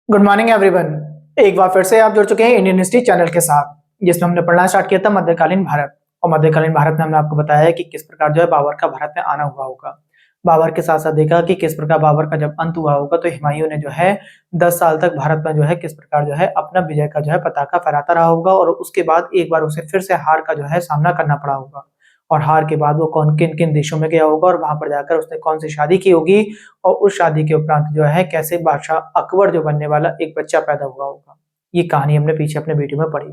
Good morning everyone. एक बार फिर से आप जुड़ चुके हैं इंडियन हिस्ट्री चैनल के साथ, जिसमें हमने पढ़ना स्टार्ट किया था मध्यकालीन भारत। और मध्यकालीन भारत में हमने आपको बताया है कि किस प्रकार जो है बाबर का भारत में आना हुआ होगा। बाबर के साथ साथ देखा कि किस प्रकार बाबर का जब अंत हुआ होगा तो हुमायूं ने जो है 10 साल तक भारत में जो है किस प्रकार जो है अपना विजय का जो है पताका फहराता रहा होगा। और उसके बाद एक बार उसे फिर से हार का जो है सामना करना पड़ा होगा। और हार के बाद वो कौन किन किन देशों में गया होगा और वहां पर जाकर उसने कौन सी शादी की होगी, और उस शादी के उपरांत जो है कैसे बादशाह अकबर जो बनने वाला एक बच्चा पैदा हुआ होगा। ये कहानी हमने पीछे अपने वीडियो में पढ़ी।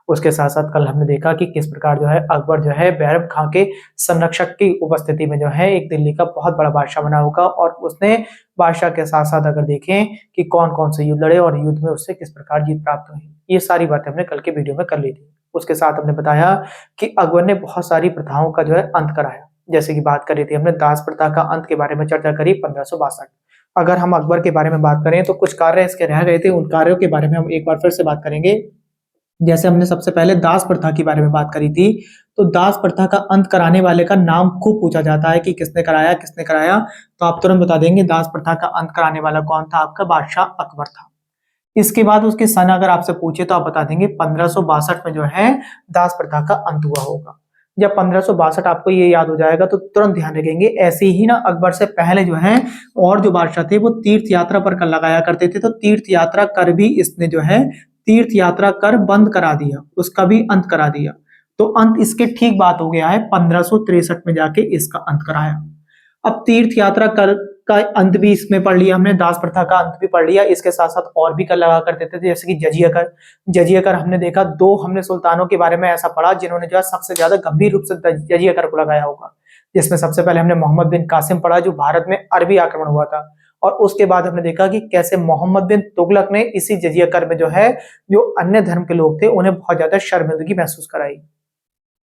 उसके साथ साथ कल हमने देखा कि किस प्रकार जो है अकबर जो है बैरम खां के संरक्षक की उपस्थिति में जो है एक दिल्ली का बहुत बड़ा बादशाह बना होगा। और उसने बादशाह के साथ साथ अगर देखें कि कौन कौन से युद्ध लड़े और युद्ध में उससे किस प्रकार जीत प्राप्त हुई, ये सारी बातें हमने कल के वीडियो में कर ली थी। उसके साथ हमने बताया कि अकबर ने बहुत सारी प्रथाओं का जो है अंत कराया। जैसे कि बात करी थी हमने दास प्रथा का अंत के बारे में चर्चा करी 1562। अगर हम अकबर के बारे में बात करें तो कुछ कार्य इसके रह गए थे, उन कार्यों के बारे में हम एक बार फिर से बात करेंगे। जैसे हमने सबसे पहले दास प्रथा के बारे में बात करी थी, तो दास प्रथा का अंत कराने वाले का नाम खूब पूछा जाता है कि किसने कराया किसने कराया। तो आप तुरंत बता देंगे दास प्रथा का अंत कराने वाला कौन था, आपका बादशाह अकबर था। इसके बाद उसके सन अगर आपसे पूछे तो आप बता देंगे 1562 में जो है दास प्रथा का अंत हुआ होगा। जब 1562 आपको ये याद हो जाएगा तो तुरंत ध्यान रखेंगे। ऐसे ही ना अकबर से पहले जो है और जो बादशाह थे वो तीर्थ यात्रा पर कर लगाया करते थे, तो तीर्थ यात्रा कर भी इसने जो है तीर्थ यात्रा कर बंद करा दिया, उसका भी अंत करा दिया। तो अंत इसके ठीक बात हो गया है 1563 में जाके इसका अंत कराया। अब तीर्थ यात्रा कर का अंत भी इसमें पढ़ लिया हमने, दास प्रथा का अंत भी पढ़ लिया। इसके साथ साथ और भी कर लगा करते थे जैसे कि जजिया कर। जजिया कर हमने देखा, दो हमने सुल्तानों के बारे में ऐसा पढ़ा जिन्होंने जो है सबसे ज्यादा गंभीर रूप से जजिया कर को लगाया होगा। जिसमें सबसे पहले हमने मोहम्मद बिन कासिम पढ़ा जो भारत में अरबी आक्रमण हुआ था। और उसके बाद हमने देखा कि कैसे मोहम्मद बिन तुगलक ने इसी जजिया कर में जो है जो अन्य धर्म के लोग थे उन्हें बहुत ज्यादा शर्मिंदगी महसूस कराई।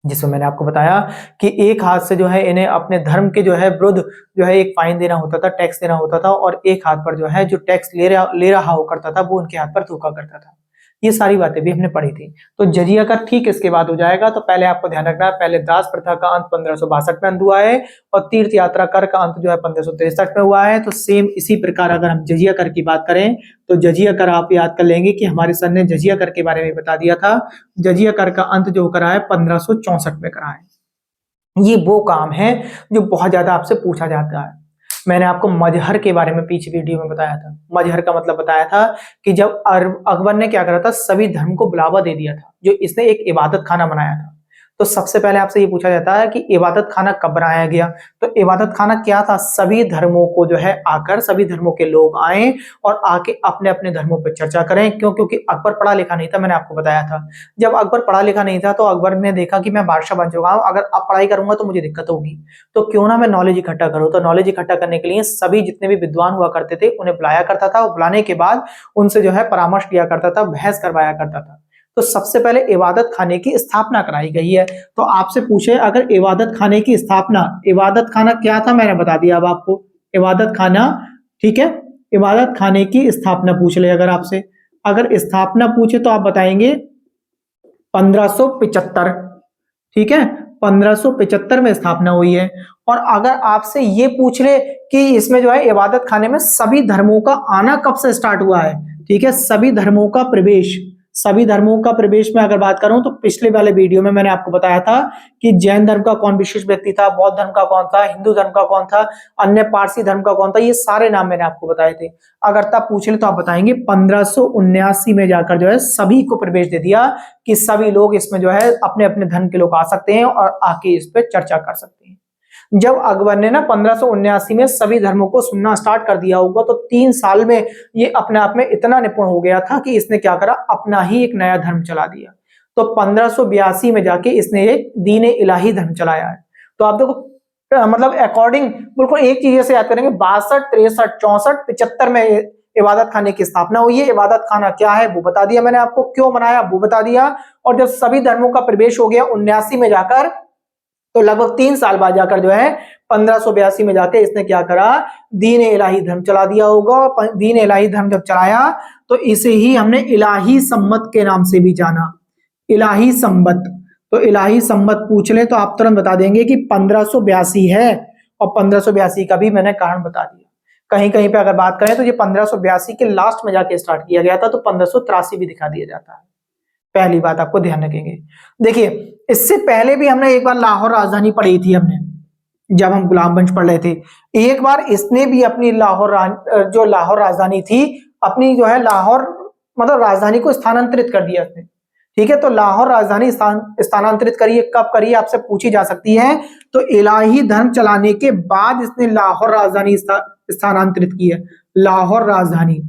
जिसमें मैंने आपको बताया कि एक हाथ से जो है इन्हें अपने धर्म के जो है विरुद्ध जो है एक फाइन देना होता था, टैक्स देना होता था, और एक हाथ पर जो है जो टैक्स ले रहा हो करता था वो उनके हाथ पर थूका करता था। ये सारी बातें भी हमने पढ़ी थी। तो जजिया का ठीक इसके बाद हो जाएगा। तो पहले आपको ध्यान रखना है, पहले दास प्रथा का अंत 1562 में अंत हुआ है और तीर्थ यात्रा कर का अंत जो है 1563 में हुआ है। तो सेम इसी प्रकार अगर हम जजिया कर की बात करें तो जजिया कर आप याद कर लेंगे कि हमारे सर ने जजिया कर के बारे में बता दिया था। जजिया कर का अंत जो करा है 1564 में करा है। ये वो काम है जो बहुत ज्यादा आपसे पूछा जाता है। मैंने आपको मजहर के बारे में पीछे वीडियो में बताया था। मजहर का मतलब बताया था कि जब अकबर ने क्या करा था, सभी धर्म को बुलावा दे दिया था, जो इसने एक इबादत खाना बनाया था। तो सबसे पहले आपसे ये पूछा जाता है कि इबादत खाना कब बनाया गया। तो इबादत खाना क्या था, सभी धर्मों को जो है आकर सभी धर्मों के लोग आए और आके अपने अपने धर्मों पर चर्चा करें। क्यों? क्योंकि अकबर पढ़ा लिखा नहीं था, मैंने आपको बताया था। जब अकबर पढ़ा लिखा नहीं था तो अकबर ने देखा कि मैं बादशाह बन चुका हूं, अगर अब पढ़ाई करूंगा तो मुझे दिक्कत होगी, तो क्यों ना मैं नॉलेज इकट्ठा करूं। तो नॉलेज इकट्ठा करने के लिए सभी जितने भी विद्वान हुआ करते थे उन्हें बुलाया करता था और बुलाने के बाद उनसे जो है परामर्श लिया करता था, बहस करवाया करता था। तो सबसे पहले इबादत खाने की स्थापना कराई गई है। तो आपसे पूछे अगर इबादत खाने की स्थापना, इबादत खाना क्या था मैंने बता दिया अब आपको, इबादत खाना, ठीक है। इबादत खाने की स्थापना पूछ ले अगर आपसे, अगर स्थापना पूछे तो आप बताएंगे 1575, ठीक है, 1575 में स्थापना हुई है। और अगर आपसे ये पूछ ले कि इसमें जो है इबादत खाने में सभी धर्मों का आना कब से स्टार्ट हुआ है, ठीक है, सभी धर्मों का प्रवेश, सभी धर्मों का प्रवेश में अगर बात करूं तो पिछले वाले वीडियो में मैंने आपको बताया था कि जैन धर्म का कौन विशेष व्यक्ति था, बौद्ध धर्म का कौन था, हिंदू धर्म का कौन था, अन्य पारसी धर्म का कौन था, ये सारे नाम मैंने आपको बताए थे। अगर तब पूछ ले तो आप बताएंगे 1579 में जाकर जो है सभी को प्रवेश दे दिया कि सभी लोग इसमें जो है अपने अपने धर्म के लोग आ सकते हैं और आके इस पर चर्चा कर सकते हैं। जब अकबर ने ना 1579 में सभी धर्मों को सुनना स्टार्ट कर दिया होगा तो 3 साल में ये अपने आप में इतना निपुण हो गया था कि इसने क्या करा, अपना ही एक नया धर्म चला दिया। तो 1582 में जाके इसने एक दीन इलाही धर्म चलाया है। तो आप देखो मतलब अकॉर्डिंग बिल्कुल एक चीज से याद करेंगे, 62, 63, 64, 75 में इबादत खाने की स्थापना हुई है। इबादत खाना क्या है वो बता दिया मैंने आपको, क्यों बनाया वो बता दिया। और जब सभी धर्मों का प्रवेश हो गया 79 में जाकर, तो लगभग 3 साल बाद जाकर जो है 1582 में जाके इसने क्या करा, दीन इलाही धर्म चला दिया होगा। दीन इलाही धर्म जब चलाया तो इसे ही हमने इलाही सम्मत के नाम से भी जाना, इलाही सम्मत। तो इलाही सम्मत पूछ ले तो आप तुरंत बता देंगे कि 1582 है, और 1582 का भी मैंने कारण बता दिया। कहीं कहीं पे अगर बात करें तो ये 1582 के लास्ट में जाके स्टार्ट किया गया था, तो 1583 भी दिखा दिया जाता है। पहली बात आपको ध्यान रखेंगे। देखिए इससे पहले भी हमने एक बार लाहौर राजधानी पढ़ी थी हमने, जब हम गुलामगंज पढ़ रहे थे। एक बार इसने भी अपनी जो लाहौर राजधानी थी, अपनी जो है लाहौर मतलब राजधानी को स्थानांतरित कर दिया इसने। ठीक है, तो लाहौर राजधानी स्थानांतरित करिए, कब करिए आपसे पूछी जा सकती है, तो इलाही धर्म चलाने के बाद इसने लाहौर राजधानी स्थानांतरित की है, लाहौर राजधानी।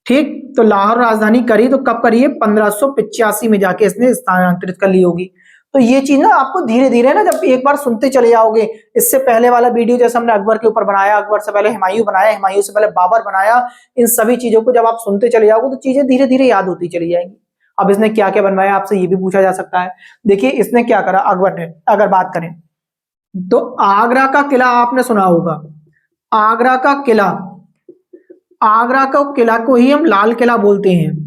ठीक, तो लाहौर राजधानी करी तो कब करी है, 1585 में जाके इसने स्थानांतरित कर ली होगी। तो ये चीज ना आपको धीरे धीरे ना जब एक बार सुनते चले जाओगे, इससे पहले वाला वीडियो जैसे हमने अकबर के ऊपर बनाया, अकबर से पहले हुमायूं बनाया, हुमायूं से पहले बाबर बनाया, इन सभी चीजों को जब आप सुनते चले जाओगे तो चीजें धीरे धीरे याद होती चली जाएंगी। अब इसने क्या क्या बनवाया आपसे ये भी पूछा जा सकता है। देखिए इसने क्या करा अकबर ने, अगर बात करें तो आगरा का किला आपने सुना होगा, आगरा का किला, आगरा का किला को ही हम लाल किला बोलते हैं।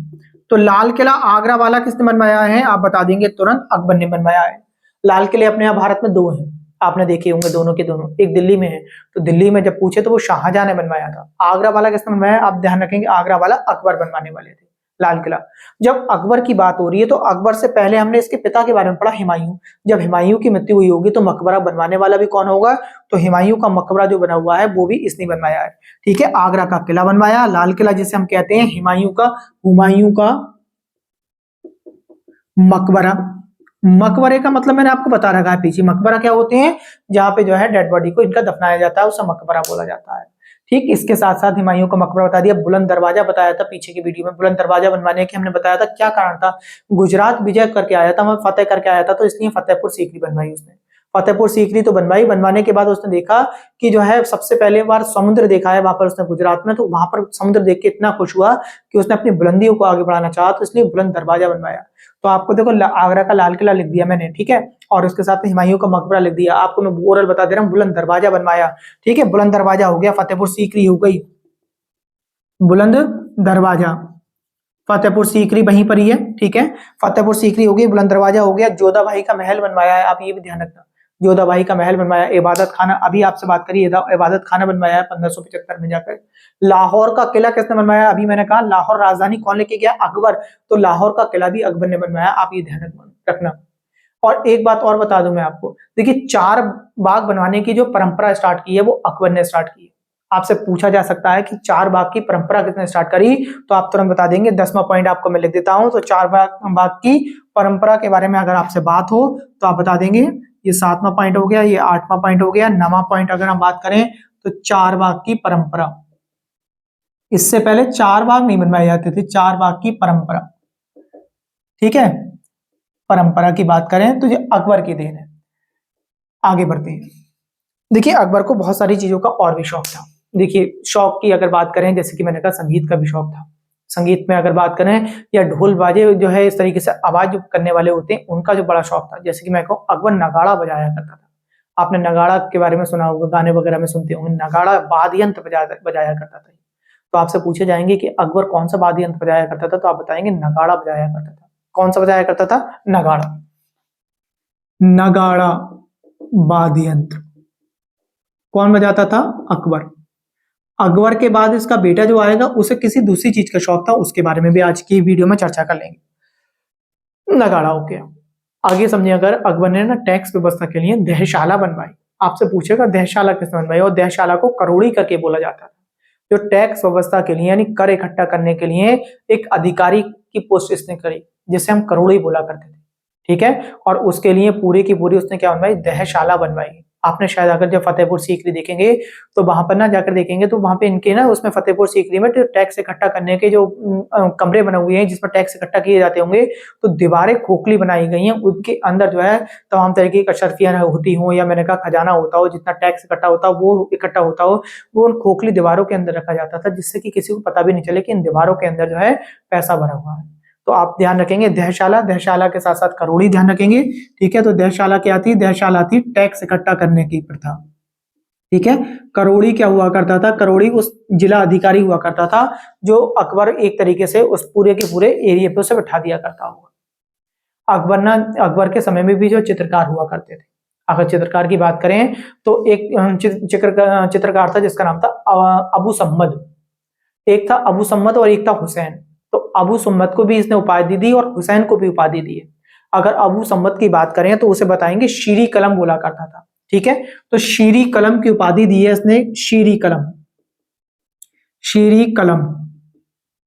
तो लाल किला आगरा वाला किसने बनवाया है, आप बता देंगे तुरंत, अकबर ने बनवाया है। लाल किले अपने यहाँ भारत में दो हैं, आपने देखे होंगे दोनों के दोनों, एक दिल्ली में है, तो दिल्ली में जब पूछे तो वो शाहजहां ने बनवाया था। आगरा वाला किसने बनवाया, आप ध्यान रखेंगे, आगरा वाला अकबर बनवाने वाले थे लाल किला। जब अकबर की बात हो रही है तो अकबर से पहले हमने इसके पिता के बारे में पढ़ा, हुमायूं। जब हुमायूं की मृत्यु हुई होगी तो मकबरा बनवाने वाला भी कौन होगा, तो हुमायूं का मकबरा जो बना हुआ है वो भी इसने बनवाया है। ठीक है, आगरा का किला बनवाया, लाल किला जिसे हम कहते हैं हुमायूं का मकबरा। मकबरे का मतलब मैंने आपको बता रखा है पीछे, मकबरा क्या होते हैं, जहां पे जो है डेड बॉडी को इनका दफनाया जाता है, उसे मकबरा बोला जाता है। ठीक, इसके साथ साथ हुमायूं का मकबरा बता दिया। बुलंद दरवाजा बताया था पीछे की वीडियो में, बुलंद दरवाजा बनवाने की हमने बताया था क्या कारण था, गुजरात विजय करके आया था, वहां फतेह करके आया था, तो इसलिए फतेहपुर सीकरी बनवाई उसने। फतेहपुर सीकरी तो बनवाई, बनवाने के बाद उसने देखा कि जो है सबसे पहले बार समुद्र देखा है वहां पर उसने गुजरात में, तो वहां पर समुद्र देख के इतना खुश हुआ कि उसने अपनी बुलंदियों को आगे बढ़ाना चाहा, तो इसलिए बुलंद दरवाजा बनवाया। तो आपको देखो आगरा का लाल किला लिख दिया मैंने, ठीक है, और उसके साथ हुमायूं का मकबरा लिख दिया। आपको मैं ओरल बता दे रहा हूँ, बुलंद दरवाजा बनवाया। ठीक है, बुलंद दरवाजा हो गया, फतेहपुर सीकरी हो गई, बुलंद दरवाजा, फतेहपुर सीकरी वहीं पर ही है। ठीक है, फतेहपुर सीकरी हो गई, बुलंद दरवाजा हो गया। जोधा भाई का महल बनवाया है, आप ये भी ध्यान रखना, जोधा भाई का महल बनवाया। इबादत खाना, अभी आपसे बात करिए, इबादत खाना बनवाया है 1575 में जाकर। लाहौर का किला किसने बनवाया, अभी मैंने कहा लाहौर राजधानी कौन लेके गया, अकबर, तो लाहौर का किला भी अकबर ने बनवाया, आप ये ध्यान रखना। और एक बात और बता दूं मैं आपको, देखिए चार बाग बनवाने की जो परंपरा स्टार्ट की है वो अकबर ने स्टार्ट की है। आपसे पूछा जा सकता है कि चार बाग की परंपरा किसने स्टार्ट करी, तो आप तुरंत बता देंगे। 10वां पॉइंट आपको मैं लिख देता हूं, तो चार बाग की परंपरा के बारे में अगर आपसे बात हो तो आप बता देंगे। ये 7वां पॉइंट हो गया, ये 8वां पॉइंट हो गया। 9वां पॉइंट अगर हम बात करें तो चार बाग की परंपरा, इससे पहले चार बाग नहीं बनवाए जाते थे, चार बाग की परंपरा। ठीक है, परंपरा की बात करें तो ये अकबर की देन है। आगे बढ़ते हैं। देखिए अकबर को बहुत सारी चीजों का और भी शौक था। देखिए शौक की अगर बात करें, जैसे कि मैंने कहा संगीत का भी शौक था। संगीत में अगर बात करें या ढोल बाजे जो है इस तरीके से आवाज करने वाले होते हैं, उनका जो बड़ा शौक था। जैसे कि मैं कहूँ अकबर नगाड़ा बजाया करता था। आपने नगाड़ा के बारे में सुना होगा, गाने वगैरह में सुनते होंगे, नगाड़ा वाद्य यंत्र बजाया करता था। तो आपसे पूछे जाएंगे कि अकबर कौन सा वाद्य यंत्र बजाया करता था, तो आप बताएंगे नगाड़ा बजाया करता था। कौन सा बजाया करता था, नगाड़ा, नगाड़ा वाद्य यंत्र कौन बजाता था, अकबर। अकबर के बाद इसका बेटा जो आएगा उसे किसी दूसरी चीज का शौक था, उसके बारे में भी आज की वीडियो में चर्चा कर लेंगे। नगाड़ा हो गया। आगे समझिए, अगर अकबर ने ना टैक्स व्यवस्था के लिए दहशाला बनवाई, आपसे पूछेगा दहशाला किसने बनवाई, और दहशाला को करोड़ी करके बोला जाता था। जो टैक्स व्यवस्था के लिए यानी कर इकट्ठा करने के लिए एक अधिकारी की पोस्ट इसने करी, जिसे हम करोड़ी बोला करते थे। ठीक है, और उसके लिए पूरी की पूरी उसने क्या बनवाई, दहशाला बनवाई। आपने शायद अगर जब फतेहपुर सीकरी देखेंगे तो वहां पर ना जाकर देखेंगे तो वहां पे इनके ना उसमें फतेहपुर सीकरी में टैक्स इकट्ठा करने के जो कमरे बने हुए हैं जिसमें टैक्स इकट्ठा किए जाते होंगे, तो दीवारें खोखली बनाई गई हैं, उनके अंदर जो है तमाम तरीके की अशर्फियां होती हो, या मैंने कहा खजाना होता हो, जितना टैक्स इकट्ठा होता हो वो इकट्ठा होता हो, वो उन खोखली दीवारों के अंदर रखा जाता था, जिससे कि किसी को पता भी नहीं चले कि इन दीवारों के अंदर जो है पैसा भरा हुआ है। तो आप ध्यान रखेंगे दहशाला, दहशाला के साथ साथ करोड़ी ध्यान रखेंगे। ठीक है, तो दहशाला क्या थी, दहशाला थी टैक्स इकट्ठा करने की प्रथा। ठीक है, करोड़ी क्या हुआ करता था, करोड़ी उस जिला अधिकारी हुआ करता था जो अकबर एक तरीके से उस पूरे के पूरे एरिया पे उसे बैठा दिया करता होगा। अकबर के समय में भी जो चित्रकार हुआ करते थे, अगर चित्रकार की बात करें तो एक चित्रकार था जिसका नाम था अबू सम्मद। एक था अबू सम्मद और एक था हुसैन। तो अबू सम्मद को भी इसने उपाधि दी और हुसैन को भी उपाधि दी है। अगर अबू सम्मद की बात करें तो उसे बताएंगे शीरी कलम बोला करता था। ठीक है, तो शीरी कलम की उपाधि दी है इसने, शीरी कलम। शीरी कलम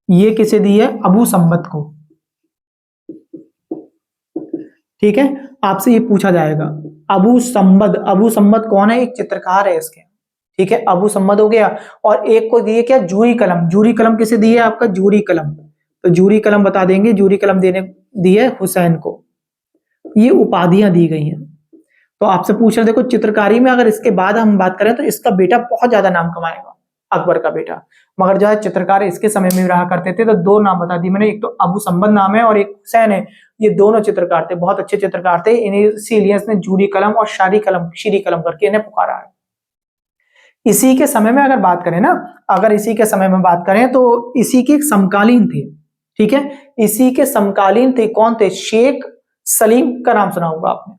ये किसे दी है? अबू सम्मद को। ठीक है, आपसे ये पूछा जाएगा अबू सम्मद, अबू सम्मद कौन है? एक चित्रकार है इसके। ठीक है, अबू सम्मद हो गया। और एक को दिए क्या? जूरी कलम। जूरी कलम किसे दी है? आपका जूरी कलम। तो जूरी कलम बता देंगे, जूरी कलम देने दी है हुसैन को। ये उपाधियां दी गई हैं। तो आपसे पूछ रहे देखो चित्रकारी में अगर इसके बाद हम बात करें तो इसका बेटा बहुत ज्यादा नाम कमाएगा, अकबर का बेटा। मगर जो है चित्रकार इसके समय में रहा करते थे। तो दो नाम बता दिए मैंने, एक तो अबू सम्मद नाम है और एक हुसैन है। ये दोनों चित्रकार थे, बहुत अच्छे चित्रकार थे। इन्हें इसीलिए इसने जूरी कलम और शारी कलम, शीरी कलम करके इन्हें पुकारा है। इसी के समय में अगर बात करें ना, अगर इसी के समय में बात करें तो इसी के समकालीन थे। ठीक है, इसी के समकालीन थे। कौन थे? शेख सलीम का नाम सुना होगा आपने।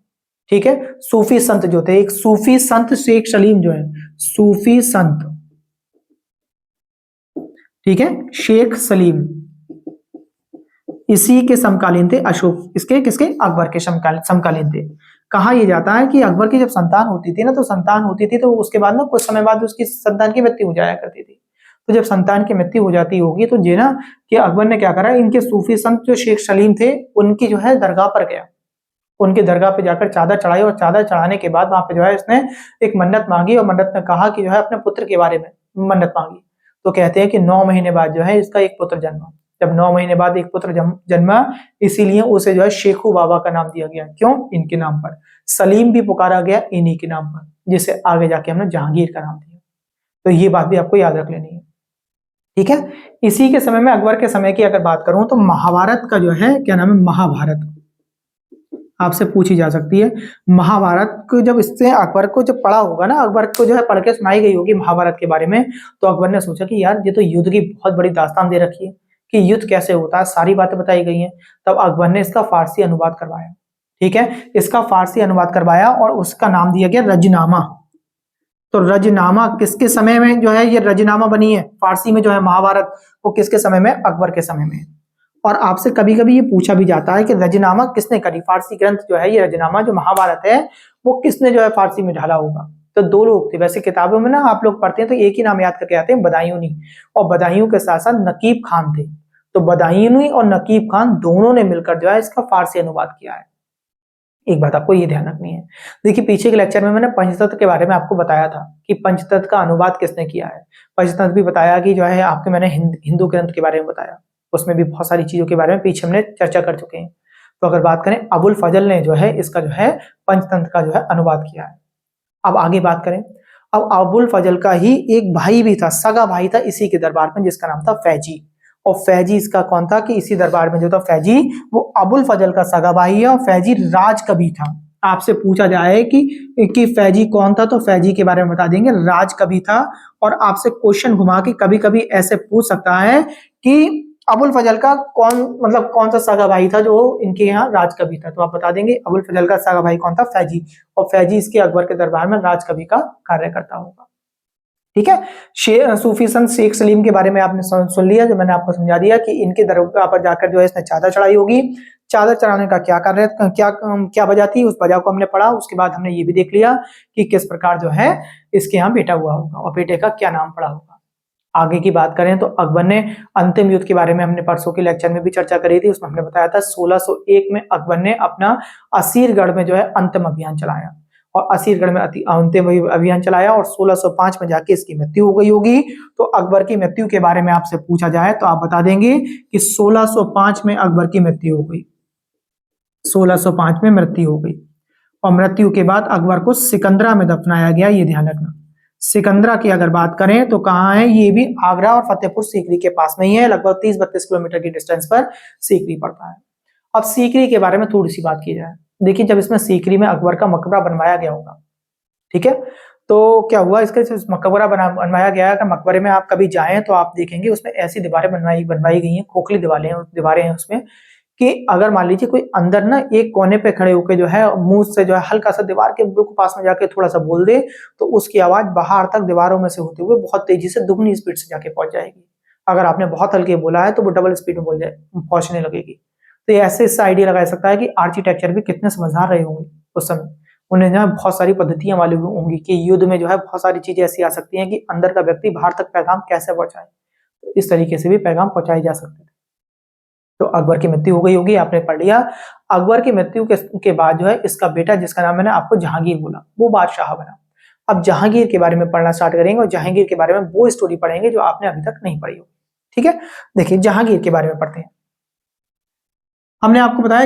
ठीक है, सूफी संत जो थे, एक सूफी संत शेख सलीम जो है, सूफी संत। ठीक है, शेख सलीम इसी के समकालीन थे। अशोक इसके किसके? अकबर के समकालीन थे। कहा यह जाता है कि अकबर की जब संतान होती थी ना, तो संतान होती थी तो उसके बाद ना कुछ समय बाद उसकी संतान की मृत्यु हो जाया करती थी। तो जब संतान की मृत्यु हो जाती होगी तो जे ना कि अकबर ने क्या करा, इनके सूफी संत जो शेख सलीम थे उनकी जो है दरगाह पर गया। उनके दरगाह पे जाकर चादर चढ़ाई और चादर चढ़ाने के बाद वहां पे जो है इसने एक मन्नत मांगी और मन्नत में कहा कि जो है अपने पुत्र के बारे में मन्नत मांगी। तो कहते हैं कि 9 महीने बाद जो है इसका एक पुत्र जन्मा। जब 9 महीने बाद एक पुत्र जन्मा, इसीलिए उसे जो है शेखू बाबा का नाम दिया गया। क्यों? इनके नाम पर। सलीम भी पुकारा गया इन्हीं के नाम पर, जिसे आगे जाके हमने जहांगीर का नाम दिया। तो ये बात भी आपको याद रख लेनी है। ठीक है, इसी के समय में अकबर के समय की अगर बात करूं तो महाभारत का जो है क्या नाम है? महाभारत आपसे पूछी जा सकती है। महाभारत को जब इससे अकबर को जब पढ़ा होगा ना, अकबर को जो है पढ़ के सुनाई गई होगी महाभारत के बारे में, तो अकबर ने सोचा कि यार ये तो युद्ध की बहुत बड़ी दास्तान दे रखी है कि युद्ध कैसे होता है, सारी बातें बताई गई हैं। तब अकबर ने इसका फारसी अनुवाद करवाया। ठीक है, इसका फारसी अनुवाद करवाया और उसका नाम दिया गया रजनामा। तो रजनामा किसके समय में जो है ये रजनामा बनी है? फारसी में जो है महाभारत, वो किसके समय में? अकबर के समय में। और आपसे कभी कभी ये पूछा भी जाता है कि रजनामा किसने करी? फारसी ग्रंथ जो है ये रजनामा जो महाभारत है वो किसने जो है फारसी में ढाला होगा? तो दो लोग थे। वैसे किताबों में ना आप लोग पढ़ते हैं तो एक ही नाम याद करके आते हैं, बदायूनी। और बदायूं के साथ साथ नकीब खान थे। तो बदायूनी और नकीब खान दोनों ने मिलकर जो है इसका फारसी अनुवाद किया है। एक बात आपको ये ध्यान रखनी है। देखिए पीछे के लेक्चर में मैंने पंचतंत्र के बारे में आपको बताया था कि पंचतंत्र का अनुवाद किसने किया है। पंचतंत्र भी बताया कि जो है आपके मैंने हिंदू ग्रंथ के बारे में बताया, उसमें भी बहुत सारी चीजों के बारे में पीछे हमने चर्चा कर चुके हैं। तो अगर बात करें अबुल फजल ने जो है इसका जो है पंचतंत्र का जो है अनुवाद किया है। अब आगे बात करें, अब अबुल फजल का ही एक भाई भी था, सगा भाई था इसी के दरबार में, जिसका नाम था फैजी। और फैजी इसका कौन था कि इसी दरबार में जो था फैजी, वो अबुल फजल का सगा भाई है और फैजी राज कवि था। आपसे पूछा जाए कि फैजी कौन था तो फैजी के बारे में बता देंगे राज कवि था। और आपसे क्वेश्चन घुमा के कभी कभी ऐसे पूछ सकता है कि अबुल फजल का कौन सा सगा भाई था जो इनके यहाँ राज कवि था, तो आप बता देंगे अबुल फजल का सगा भाई कौन था? फैजी। और फैजी इसके अकबर के दरबार में राज कवि का कार्य करता होगा। ठीक है, सूफी संत शेख सलीम के बारे में आपने सुन लिया, जो मैंने आपको समझा दिया कि इनके दरगाह पर जाकर जो है इसने चादर चढ़ाई होगी। चादर चढ़ाने का क्या कार्य, क्या वजह थी, उस वजह को हमने पढ़ा। उसके बाद हमने ये भी देख लिया कि किस प्रकार जो है इसके यहाँ बेटा हुआ होगा और बेटे का क्या नाम पड़ा होगा। आगे की बात करें तो अकबर ने अंतिम युद्ध के बारे में हमने परसों के लेक्चर में भी चर्चा करी थी। उसमें हमने बताया था 1601 में अकबर ने अपना असीरगढ़ में जो है अंतिम अभियान चलाया और असीरगढ़ में अंतिम अभियान चलाया और 1605 में जाके इसकी मृत्यु हो गई होगी। तो अकबर की मृत्यु के बारे में आपसे पूछा जाए तो आप बता देंगे कि 1605 में अकबर की मृत्यु हो गई। 1605 में मृत्यु हो गई और मृत्यु के बाद अकबर को सिकंदरा में दफनाया गया। ये ध्यान रखना। सिकंदरा की अगर बात करें तो कहाँ है? ये भी आगरा और फतेहपुर सीकरी के पास में ही है, लगभग 30-32 किलोमीटर की डिस्टेंस पर सीकरी पड़ता है। अब सीकरी के बारे में थोड़ी सी बात की जाए। देखिए जब इसमें सीकरी में अकबर का मकबरा बनवाया गया होगा, ठीक है, तो क्या हुआ, इसके मकबरा बनवाया गया है। अगर मकबरे में आप कभी जाएं तो आप देखेंगे उसमें ऐसी दीवारें बनवाई गई हैं, खोखली दीवारें हैं उसमें कि अगर मान लीजिए कोई अंदर ना एक कोने पे खड़े होकर जो है मुंह से जो है हल्का सा दीवार के बिल्कुल पास में जाके थोड़ा सा बोल दे, तो उसकी आवाज बाहर तक दीवारों में से होते हुए बहुत तेजी से दुगनी स्पीड से जाके पहुंच जाएगी। अगर आपने बहुत हल्के बोला है तो वो डबल स्पीड में बोल जाए पहुंचने लगेगी। तो ये ऐसे इससे आइडिया लगाया सकता है कि आर्किटेक्चर भी कितने समझदार रहे होंगे उस समय। उन्हें जो है बहुत सारी पद्धतियां मालूम होंगी कि युद्ध में जो है बहुत सारी चीजें ऐसी आ सकती हैं कि अंदर का व्यक्ति बाहर तक पैगाम कैसे पहुंचाए, तो इस तरीके से भी पैगाम पहुंचाए जा सकते थे। तो अकबर की मृत्यु हो गई होगी, आपने पढ़ लिया। अकबर की मृत्यु के बाद जो है इसका बेटा, जिसका नाम मैंने आपको जहांगीर बोला, वो बादशाह बना। अब जहांगीर के बारे में पढ़ना स्टार्ट करेंगे और जहांगीर के बारे में वो स्टोरी पढ़ेंगे जो आपने अभी तक नहीं पढ़ी होगी। ठीक है, देखिए जहांगीर के बारे में पढ़ते हैं। हमने आपको बताया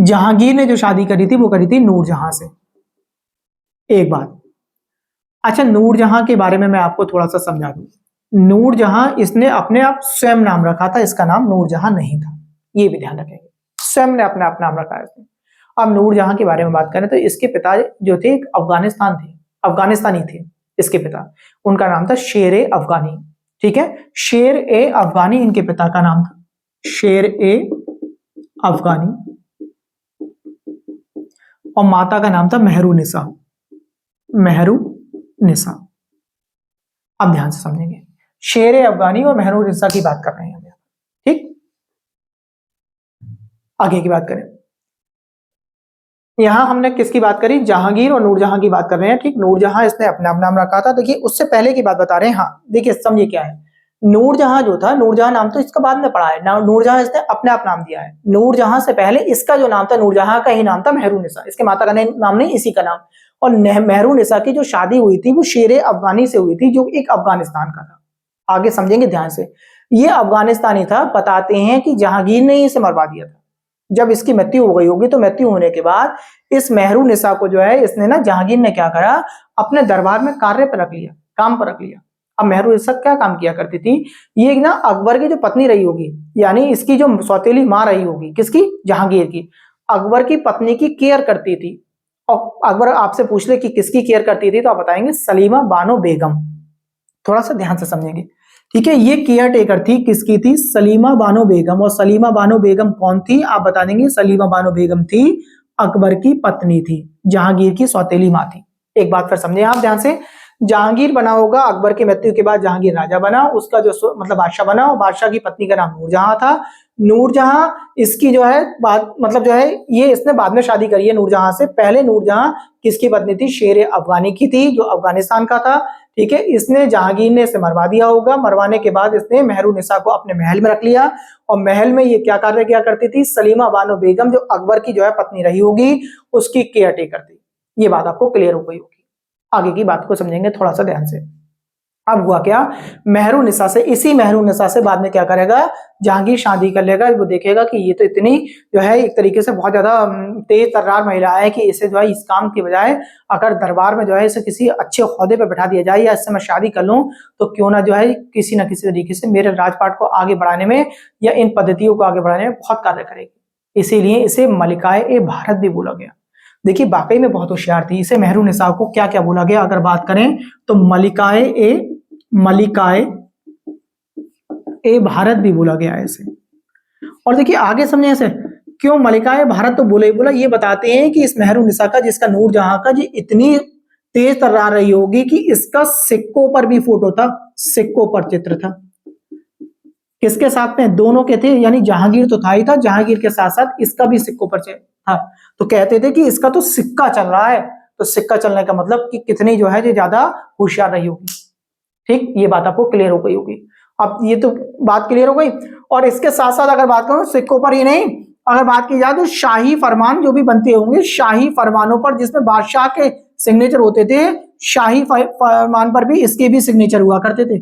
जहांगीर ने जो शादी करी थी वो करी थी नूरजहां से। एक बात, अच्छा नूरजहां के बारे में मैं आपको थोड़ा सा समझा दूं। नूरजहां इसने अपने आप स्वयं नाम रखा था, इसका नाम नूरजहां नहीं था, ये भी ध्यान रखेंगे। स्वयं ने अपने आप नाम रखा है इसने। अब नूरजहां के बारे में बात करें तो इसके पिता जो थे अफगानिस्तानी थे इसके पिता। उनका नाम था शेर ए अफगानी। ठीक है, शेर ए अफगानी इनके पिता का नाम था, शेर ए अफगानी। और माता का नाम था मेहरुनिसा। अब ध्यान से समझेंगे, शेर ए अफगानी और मेहरुनिसा की बात कर रहे हैं हम। ठीक, आगे की बात करें, यहां हमने किसकी बात करी, जहांगीर और नूरजहां की बात कर रहे हैं। ठीक, नूरजहां इसने अपना नाम रखा था। देखिए उससे पहले की बात बता रहे हैं। हाँ देखिए समझिए क्या है, नूरजहां जो था, नूरजहां नाम तो इसका बाद में पड़ा है, नूरजहां इसने अपने आप नाम दिया है। नूरजहां से पहले इसका जो नाम था, नूरजहां का ही नाम था मेहरुनिसा, इसके माता का नाम नहीं, इसी का नाम। और मेहरुनिसा की जो शादी हुई थी वो शेर अफगानी से हुई थी, जो एक अफगानिस्तान का था। आगे समझेंगे ध्यान से, ये अफगानिस्तानी था। बताते हैं कि जहांगीर ने इसे मरवा दिया था। जब इसकी मृत्यु हो गई होगी तो मृत्यु होने के बाद इस मेहरुनिसा को जो है इसने ना, जहांगीर ने क्या करा, अपने दरबार में कार्य पर रख लिया, काम पर रख लिया। अब मेहरुनिसा क्या काम किया करती थी, ये ना अकबर की जो पत्नी रही होगी, यानी इसकी जो सौतेली माँ रही होगी, किसकी, जहांगीर की, अकबर की पत्नी की केयर करती थी। और अकबर आपसे पूछ ले कि किसकी केयर करती थी तो आप बताएंगे सलीमा बानो बेगम। थोड़ा सा ध्यान से समझेंगे। ठीक है, ये केयर टेकर थी, किसकी थी, सलीमा बानो बेगम। और सलीमा बानो बेगम कौन थी, आप बता देंगे। सलीमा बानो बेगम थी अकबर की पत्नी थी, जहांगीर की सौतेली माँ थी। एक बात फिर समझे आप ध्यान से, जहांगीर बना होगा, अकबर की मृत्यु के बाद जहांगीर राजा बना, उसका जो मतलब बादशाह बना, और बादशाह की पत्नी का नाम नूरजहां था। नूरजहां इसकी जो है बात मतलब जो है ये इसने बाद में शादी करी है नूरजहां से। पहले नूरजहां किसकी पत्नी थी, शेर अफगानी की थी, जो अफगानिस्तान का था। ठीक है, इसने जहांगीर ने इसे मरवा दिया होगा। मरवाने के बाद इसने मेहरुनिसा को अपने महल में रख लिया। और महल में ये क्या कार्य किया करती थी, सलीमा बानो बेगम जो अकबर की जो है पत्नी रही होगी, उसकी केयर टेकर थी। ये बात आपको क्लियर हो गई होगी। आगे की बात को समझेंगे थोड़ा सा ध्यान से। अब हुआ क्या, मेहरुनिसा से, इसी मेहरुनिसा से बाद में क्या करेगा, जहांगीर शादी कर लेगा। वो देखेगा कि ये तो इतनी जो है एक तरीके से बहुत ज्यादा तेज तर्रार महिला है कि इसे जो है इस काम की बजाय अगर दरबार में जो है इसे किसी अच्छे ओहदे पे बैठा दिया जाए, या इससे मैं शादी कर लूं तो क्यों ना जो है किसी न किसी तरीके से मेरे राजपाट को आगे बढ़ाने में या इन पद्धतियों को आगे बढ़ाने में बहुत कार्य करेगी। इसीलिए इसे मलिकाए ए भारत भी बोला गया। देखिए वाकई में बहुत होशियार थी। इसे मेहरुनिसा को क्या क्या बोला गया, अगर बात करें तो मलिकाए ए भारत भी बोला गया है इसे। और देखिए आगे समझे इसे, क्यों मलिकाए भारत तो बोले ही बोला, ये बताते हैं कि इस मेहरुनिसा का, जिसका नूरजहां का, जी इतनी तेज तर्रार रही होगी कि इसका सिक्कों पर भी फोटो था, सिक्कों पर चित्र था। किसके साथ में, दोनों के थे, यानी जहांगीर तो था ही था, जहांगीर के साथ साथ इसका भी सिक्कों पर था। तो कहते थे कि इसका तो सिक्का चल रहा है। तो सिक्का चलने का मतलब कि कितनी जो है ये ज्यादा होशियार रही होगी। ठीक, ये बात आपको क्लियर हो गई होगी। अब ये तो बात क्लियर हो गई। और इसके साथ साथ अगर बात करूं सिक्कों पर ही नहीं, अगर बात की जाए तो शाही फरमान जो भी बनते होंगे, शाही फरमानों पर जिसमें बादशाह के सिग्नेचर होते थे, शाही फरमान पर भी इसके भी सिग्नेचर हुआ करते थे।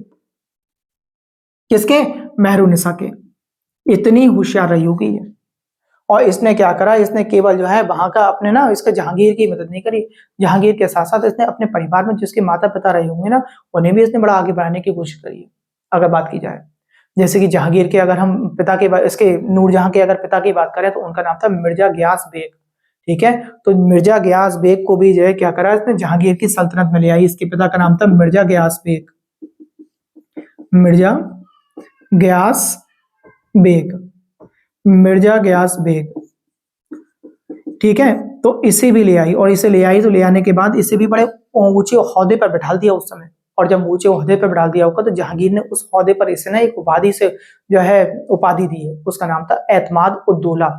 किसके, मेहरुनिसा के। इतनी होशियार रही होगी ये। और इसने क्या करा, इसने केवल जो है वहां का अपने ना, इसके जहांगीर की मदद नहीं करी, जहांगीर के साथ साथ इसने अपने परिवार में जिसके माता पिता रहे होंगे ना, उन्हें भी इसने बड़ा आगे बढ़ाने की कोशिश करी है। अगर बात की जाए जैसे कि जहांगीर के, अगर हम पिता के, इसके नूरजहां के अगर पिता की बात करें तो उनका नाम था मिर्जा गयास बेग। ठीक है, तो मिर्जा गयास बेग को भी जो है क्या करा इसने, जहांगीर की सल्तनत में ले आई। इसके पिता का नाम था मिर्जा गयास बेग, मिर्जा गयास बेग, मिर्जा गयास बेग, ठीक है। तो इसे भी ले आई, और इसे ले आई तो ले आने के बाद इसे भी बड़े ऊंचे ओहदे पर बैठा दिया उस समय। और जब ऊंचे ओहदे पर बैठा दिया होगा तो जहांगीर ने उस ओहदे पर इसे ना एक उपाधि से जो है उपाधि दी है, उसका नाम था एतमाद उद्दौला।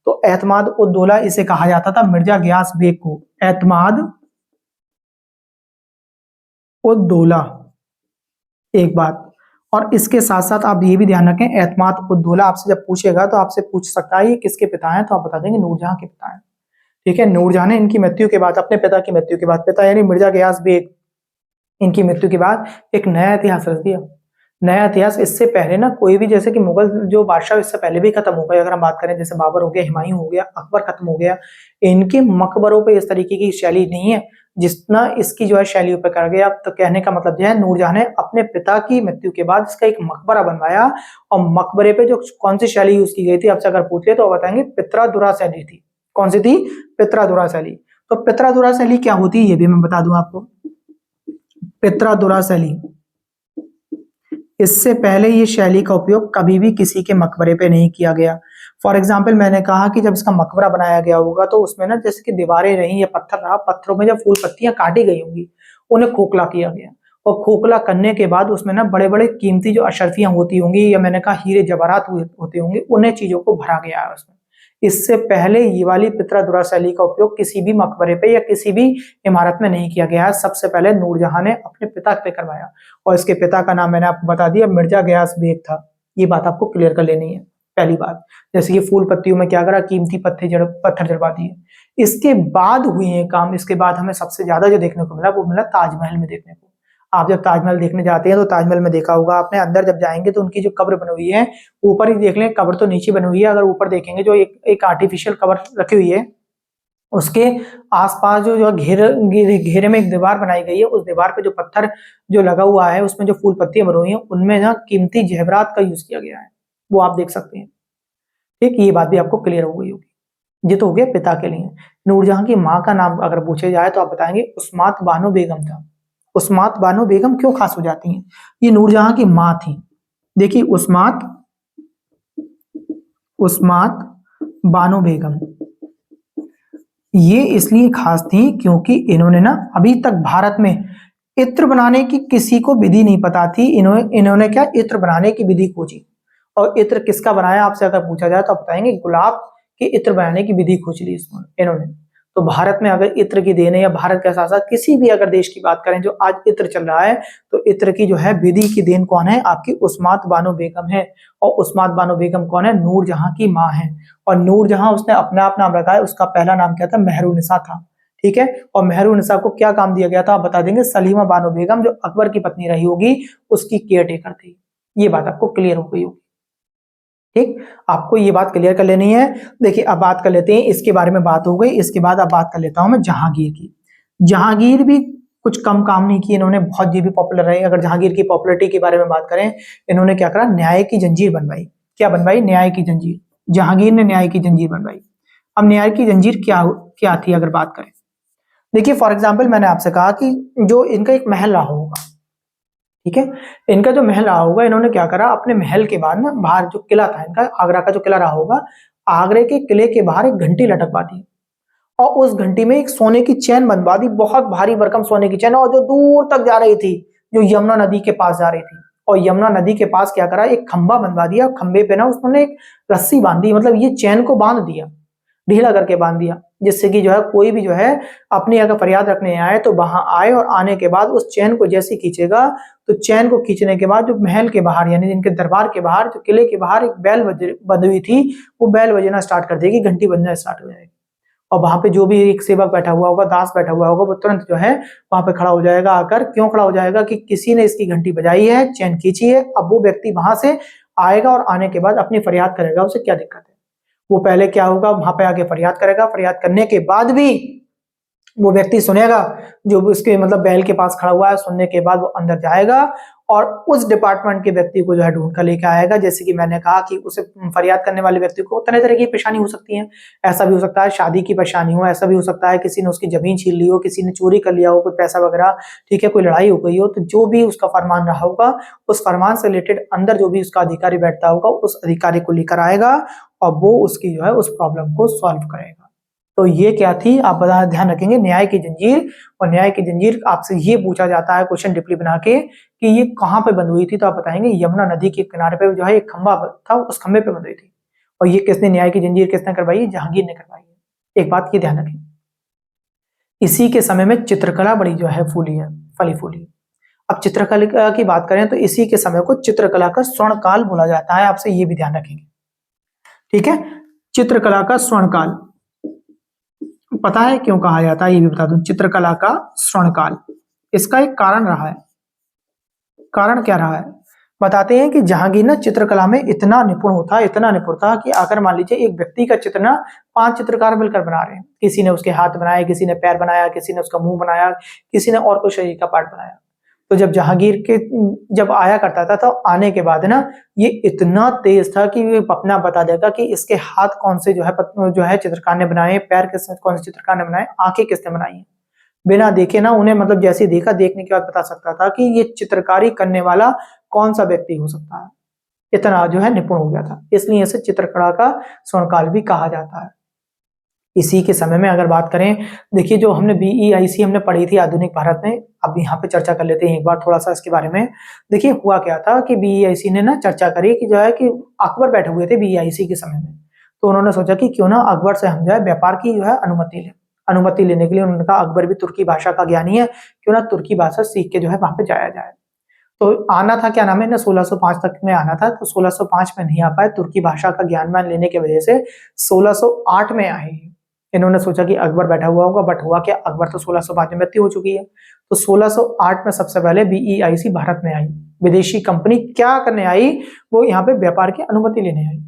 तो एतमाद उद्दौला इसे कहा जाता था, मिर्जा गयास बेग को एतमाद उद्दौला। एक बात, और इसके साथ साथ आप ये भी ध्यान रखें, एतमाद उद्दौला आपसे जब पूछेगा तो आपसे पूछ सकता है ये किसके पिता हैं, तो आप बता देंगे नूरजहां के पिता हैं, ठीक है। नूरजहां ने इनकी मृत्यु के बाद, अपने पिता की मृत्यु के बाद, पिता यानी मिर्जा गयास बेग, इनकी मृत्यु के बाद एक नया इतिहास रच दिया। नया इतिहास, इससे पहले ना कोई भी, जैसे कि मुगल जो बादशाह इससे पहले भी खत्म हो गए, अगर हम बात करें जैसे बाबर हो गया, हुमायूं हो गया, अकबर खत्म हो गया, इनके मकबरों पे इस तरीके की शैली नहीं है जितना इसकी जो है शैलियों पे कर गया। तो कहने का मतलब यह है, नूरजहां ने अपने पिता की मृत्यु के बाद इसका एक मकबरा बनवाया, और मकबरे पे जो कौन सी शैली यूज की गई थी आपसे अगर पूछ ले तो बताएंगे पित्रादुरा शैली थी। कौन सी थी? पित्रादुरा शैली। तो पित्रादुरा शैली क्या होती है ये भी मैं बता दूं आपको। पित्रादुरा शैली, इससे पहले ये शैली का उपयोग कभी भी किसी के मकबरे पे नहीं किया गया। फॉर एग्जाम्पल मैंने कहा कि जब इसका मकबरा बनाया गया होगा तो उसमें ना जैसे कि दीवारें रही या पत्थर रहा, पत्थरों में जब फूल पत्तियां काटी गई होंगी उन्हें खोखला किया गया, और खोखला करने के बाद उसमें ना बड़े बड़े कीमती जो अशर्फियां होती होंगी, या मैंने कहा हीरे जवाहरात होते होंगे, उन्हें चीजों को भरा गया है उसमें। इससे पहले ये वाली पित्रादुरा शैली का उपयोग किसी भी मकबरे पे या किसी भी इमारत में नहीं किया गया है। सबसे पहले नूरजहां ने अपने पिता पे करवाया, और इसके पिता का नाम मैंने आपको बता दिया, मिर्जा गयास बेग था। ये बात आपको क्लियर कर लेनी है पहली बात। जैसे कि फूल पत्तियों में क्या करा, कीमती पत्थर जड़वा दिए। इसके बाद हुए हैं काम, इसके बाद हमें सबसे ज्यादा जो देखने को मिला वो मिला ताजमहल में देखने को। आप जब ताजमहल देखने जाते हैं तो ताजमहल में देखा होगा आपने, अंदर जब जाएंगे तो उनकी जो कब्र बनी हुई है, ऊपर ही देख लें, कब्र तो नीचे बनी हुई है, अगर ऊपर देखेंगे जो एक आर्टिफिशियल कब्र रखी हुई है, उसके आसपास जो घेरे में एक दीवार बनाई गई है, उस दीवार पे जो पत्थर जो लगा हुआ है उसमें जो फूल पत्तियां बनी हुई हैं उनमें ना कीमती जेवरात का यूज किया गया है, वो आप देख सकते हैं। ठीक, ये बात भी आपको क्लियर हो गई होगी। ये तो हो गया पिता के लिए। नूरजहां की माँ का नाम अगर पूछे जाए तो आप बताएंगे उस्मात बानो बेगम था। उस्मात बानो बेगम क्यों खास हो जाती हैं? ये नूरजहां की माँ थी। देखिए उस्मात बानो बेगम ये इसलिए खास थी क्योंकि इन्होंने ना अभी तक भारत में इत्र बनाने की किसी को विधि नहीं पता थी। इन्होंने क्या इत्र बनाने की विधि खोजी, और इत्र किसका बनाया आपसे अगर पूछा जाए तो आप बताएंगे गुलाब के इत्र बनाने की विधि खोज ली इन्होंने। तो भारत में अगर इत्र की देन है, या भारत के साथ साथ किसी भी अगर देश की बात करें जो आज इत्र चल रहा है, तो इत्र की जो है विधि की देन कौन है? आपकी उस्मात बानो बेगम है। और उस्मात बानो बेगम कौन है? नूरजहां की माँ है। और नूरजहां उसने अपना आप नाम रखा है, उसका पहला नाम क्या था? मेहरुनिसा था। ठीक है, और मेहरुनिसा को क्या काम दिया गया था आप बता देंगे? सलीमा बानो बेगम जो अकबर की पत्नी रही होगी उसकी केयर टेकर थी। ये बात आपको क्लियर हो गई होगी। ठीक, आपको ये बात क्लियर कर लेनी है। देखिए अब बात कर लेते हैं, इसके बारे में बात हो गई, इसके बाद अब बात कर लेता हूं मैं जहांगीर की। जहांगीर भी कुछ कम काम नहीं किए इन्होंने, बहुत ये भी पॉपुलर रहे। अगर जहांगीर की पॉपुलरिटी के बारे में बात करें, इन्होंने क्या करा? न्याय की जंजीर बनवाई। क्या बनवाई? न्याय की जंजीर। जहांगीर ने न्याय की जंजीर बनवाई। अब न्याय की जंजीर क्या क्या थी अगर बात करें, देखिए फॉर एग्जाम्पल मैंने आपसे कहा कि जो इनका एक महल रहा होगा, ठीक है, इनका जो महल रहा होगा, इन्होंने क्या करा? अपने महल के बाद ना बाहर जो किला था इनका, आगरा का जो किला रहा होगा, आगरे के किले के बाहर एक घंटी लटकवा दी, और उस घंटी में एक सोने की चैन बनवा दी, बहुत भारी भरकम सोने की चैन, और जो दूर तक जा रही थी, जो यमुना नदी के पास जा रही थी। और यमुना नदी के पास क्या करा? एक खंबा बनवा दिया, खंबे पे ना उसने एक रस्सी बांधी, मतलब ये चैन को बांध दिया, ढीला करके बांध दिया, जिससे कि जो है कोई भी जो है अपनी अगर फरियाद रखने आए तो वहां आए, और आने के बाद उस चैन को जैसे खींचेगा तो चैन को खींचने के बाद जो महल के बाहर यानी इनके दरबार के बाहर जो किले के बाहर एक बैल बंधी हुई थी, वो बैल बजना स्टार्ट कर देगी, घंटी बजना स्टार्ट हो जाएगी, और वहां पे जो भी एक सेवक बैठा हुआ होगा, दास बैठा हुआ होगा, वो तुरंत जो है वहां पे खड़ा हो जाएगा आकर। क्यों खड़ा हो जाएगा? कि किसी ने इसकी घंटी बजाई है, चैन खींची है। अब वो व्यक्ति वहां से आएगा और आने के बाद अपनी फरियाद करेगा, उसे क्या दिक्कत है? वो पहले क्या होगा? वहां पे आके फरियाद करेगा, फरियाद करने के बाद भी वो व्यक्ति सुनेगा, जो उसके मतलब बैल के पास खड़ा हुआ है, सुनने के बाद वो अंदर जाएगा, और उस डिपार्टमेंट के व्यक्ति को जो है ढूंढ कर लेके आएगा। जैसे कि मैंने कहा कि उसे फरियाद करने वाले व्यक्ति को तरह तरह की परेशानी हो सकती है। ऐसा भी हो सकता है शादी की परेशानी हो, ऐसा भी हो सकता है किसी ने उसकी जमीन छीन ली हो, किसी ने चोरी कर लिया हो कुछ पैसा वगैरह, ठीक है, कोई लड़ाई हो गई हो, तो जो भी उसका फरमान रहा होगा उस फरमान से रिलेटेड अंदर जो भी उसका अधिकारी बैठता होगा उस अधिकारी को लेकर आएगा और वो उसकी जो है उस प्रॉब्लम को सॉल्व करेगा। तो ये क्या थी, आप बता ध्यान रखेंगे, न्याय की जंजीर। और न्याय की जंजीर आपसे ये पूछा जाता है क्वेश्चन डिपली बना के कि ये कहाँ पे बंद हुई थी, तो आप बताएंगे यमुना नदी के किनारे पे जो है एक खंभा था, उस खंभे पे बंद हुई थी। और ये किसने न्याय की जंजीर किसने करवाई? जहांगीर ने करवाई है। एक बात ये ध्यान रखें, इसी के समय में चित्रकला बड़ी जो है फूली है, फली फूली। अब चित्रकला की बात करें तो इसी के समय को चित्रकला का स्वर्ण काल बोला जाता है, आपसे ये भी ध्यान रखेंगे, ठीक है। चित्रकला का स्वर्ण काल पता है क्यों कहा जाता है, ये भी बता दूं, चित्रकला का स्वर्ण काल। इसका एक कारण रहा है। कारण क्या रहा है बताते हैं कि जहांगीर ना चित्रकला में इतना निपुण था कि अगर मान लीजिए एक व्यक्ति का चित्र ना 5 चित्रकार मिलकर बना रहे हैं, किसी ने उसके हाथ बनाए, किसी ने पैर बनाया, किसी ने उसका मुंह बनाया, किसी ने और कोई शरीर का पार्ट बनाया, तो जब जहांगीर के जब आया करता था तो आने के बाद ना ये इतना तेज था कि ये अपना बता देगा कि इसके हाथ कौन से जो है चित्रकार ने बनाए, पैर किसने कौन से चित्रकार ने बनाए, आंखें किसने बनाई है। बिना देखे ना उन्हें मतलब जैसे देखा, देखने के बाद बता सकता था कि ये चित्रकारी करने वाला कौन सा व्यक्ति हो सकता है। इतना जो है निपुण हो गया था, इसलिए इसे चित्रकला का स्वर्णकाल भी कहा जाता है। इसी के समय में अगर बात करें, देखिए जो हमने BEIC हमने पढ़ी थी आधुनिक भारत में, अब यहाँ पे चर्चा कर लेते हैं एक बार थोड़ा सा इसके बारे में। देखिए हुआ क्या था कि BEIC ने ना चर्चा करी कि जो है कि अकबर बैठे हुए थे BEIC के समय में, तो उन्होंने सोचा कि क्यों ना अकबर से हम जो है व्यापार की जो है अनुमति लेने के लिए उन्होंने कहा अकबर भी तुर्की भाषा का ज्ञानी है, क्यों ना तुर्की भाषा सीख के जो है वहां पे जाया जाए। तो आना था, क्या नाम है ना, 1605 तक में आना था, तो 1605 में नहीं आ पाए, तुर्की भाषा का ज्ञान मान लेने की वजह से 1608 में आए। इन्होंने सोचा कि अकबर बैठा हुआ होगा, बट हुआ क्या, अकबर तो 1605 में मृत्यु हो चुकी है। तो 1608 में सबसे पहले BEIC भारत में आई, विदेशी कंपनी क्या करने आई, वो यहाँ पे व्यापार की अनुमति लेने आई।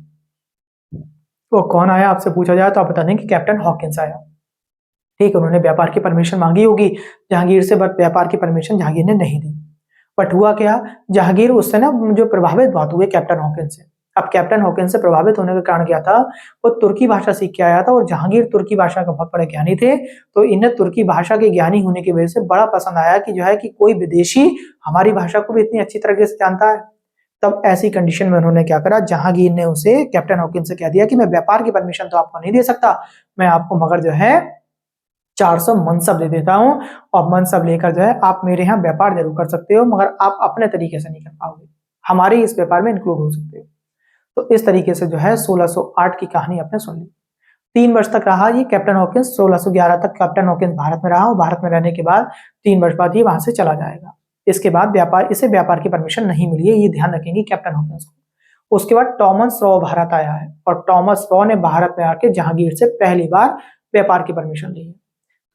वो कौन आया आपसे पूछा जाए तो आप बता दें कि कैप्टन हॉकिंस आया, ठीक, उन्होंने व्यापार की परमिशन मांगी होगी जहांगीर से, बट व्यापार की परमिशन जहांगीर ने नहीं दी। बट हुआ क्या, जहांगीर उससे ना जो प्रभावित बहुत हुए कैप्टन हॉकिंस से। अब कैप्टन हॉकिंस से प्रभावित होने का कारण क्या था, वो तुर्की भाषा सीख के आया था और जहांगीर तुर्की भाषा का बहुत बड़े ज्ञानी थे, तो इन्हें तुर्की भाषा के ज्ञानी होने की वजह से बड़ा पसंद आया कि जो है कि कोई विदेशी हमारी भाषा को भी इतनी अच्छी तरीके से जानता है। तब ऐसी कंडीशन में उन्होंने क्या करा, जहांगीर ने उसे कैप्टन हॉकिंस से कह दिया कि मैं व्यापार की परमिशन तो आपको नहीं दे सकता, मैं आपको मगर जो है 400 मनसब दे देता हूं, और मनसब लेकर जो है आप मेरे यहाँ व्यापार जरूर कर सकते हो, मगर आप अपने तरीके से नहीं कर पाओगे, हमारे इस व्यापार में इंक्लूड हो सकते हो। तो इस तरीके से जो है 1608 की कहानी आपने सुन ली। 3 वर्ष तक रहा ये कैप्टन हॉकिंस, 1611 तक कैप्टन हॉकिंस भारत में रहा, और भारत में रहने के बाद 3 वर्ष बाद ये वहां से चला जाएगा। इसके बाद इसे व्यापार की परमिशन नहीं मिली है, ये ध्यान रखेंगे कैप्टन हॉकिंस को। उसके बाद टॉमस रॉ भारत आया है, और टॉमस रॉ ने भारत में आके जहांगीर से पहली बार व्यापार की परमिशन ली है।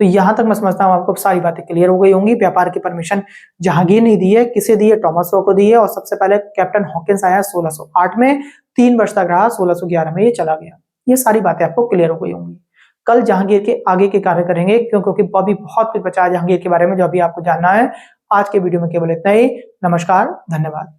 तो यहां तक मैं समझता हूं आपको सारी बातें क्लियर हो गई होंगी। व्यापार की परमिशन जहांगीर ने दी है, किसे दी है, टॉमस रॉ को दी है, और सबसे पहले कैप्टन हॉकिंस आया 1608 में, 3 वर्ष तक रहा, 1611 में ये चला गया। ये सारी बातें आपको क्लियर हो गई होंगी। कल जहांगीर के आगे के कार्य करेंगे, क्योंकि अभी बहुत कुछ बचा है जहांगीर के बारे में जो अभी आपको जानना है। आज के वीडियो में केवल इतना ही। नमस्कार, धन्यवाद।